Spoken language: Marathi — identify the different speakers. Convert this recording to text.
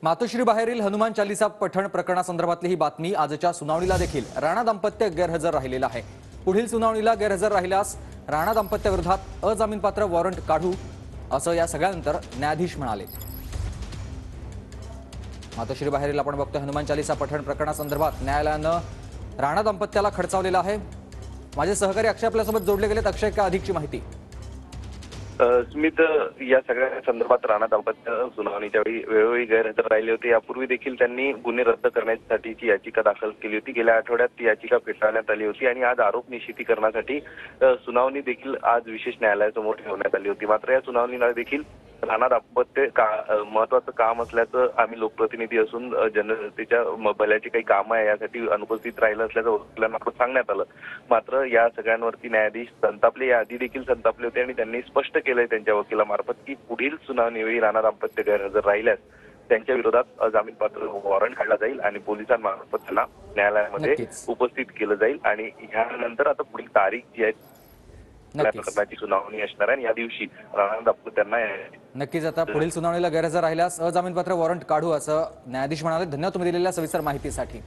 Speaker 1: मातोश्री बाहेरील हनुमान चालीसा पठण प्रकरणासंदर्भातली ही बातमी आजच्या सुनावणीला देखील राणा दाम्पत्य गैरहजर राहिलेलं आहे। पुढील सुनावणीला गैरहजर राहिल्यास राणा दाम्पत्याविरोधात अजामीनपात्र वॉरंट काढू असं या सगळ्यानंतर न्यायाधीश म्हणाले। मातोश्री बाहेरील आपण बघतोय हनुमान चालीसा पठण प्रकरणासंदर्भात न्यायालयानं राणा दाम्पत्याला खडसावलेलं आहे। माझे सहकारी अक्षय आपल्यासोबत जोडले गेलेत। अक्षय, का अधिकची माहिती?
Speaker 2: स्मित, या सगळ्या संदर्भात राणा दाम्पत्य सुनावणीच्या वेळी वेळोवेळी गैरहजर राहिले होते। यापूर्वी देखील त्यांनी गुन्हे रद्द करण्यासाठीची याचिका दाखल केली होती। गेल्या आठवड्यात ती याचिका फेटाळण्यात आली होती आणि आज आरोप निश्चितीकरणासाठी सुनावणी देखील आज विशेष न्यायालयासमोर ठेवण्यात आली होती। मात्र या सुनावणीला देखील राणा दाम्पत्य महत्वाचं काम असल्याचं, आम्ही लोकप्रतिनिधी असून जनतेच्या भल्याची काही कामं आहे यासाठी अनुपस्थित राहिलं असल्याचं वकिलांना सांगण्यात आलं। मात्र या सगळ्यांवरती न्यायाधीश संतापले, याआधी देखील संतापले होते आणि त्यांनी स्पष्ट केलंय त्यांच्या वकिलामार्फत की पुढील सुनावणीवेळी राणा दाम्पत्य गैरहजर राहिल्यास त्यांच्या विरोधात अजामीनपात्र वॉरंट काढला जाईल आणि पोलिसांमार्फत त्यांना न्यायालयामध्ये उपस्थित केलं जाईल आणि ह्यानंतर आता पुढील तारीख जी आहे प्रकरणाची सुनावणी असणार आहे। या दिवशी राणा दाम्पत्यांना
Speaker 1: नक्कीच आता पुढील सुनावणीला गैरहजर राहिल्यास अजामीनपात्र वॉरंट काढू असं न्यायाधीश म्हणाले। धन्यवाद तुम्ही दिलेल्या सविस्तर माहितीसाठी।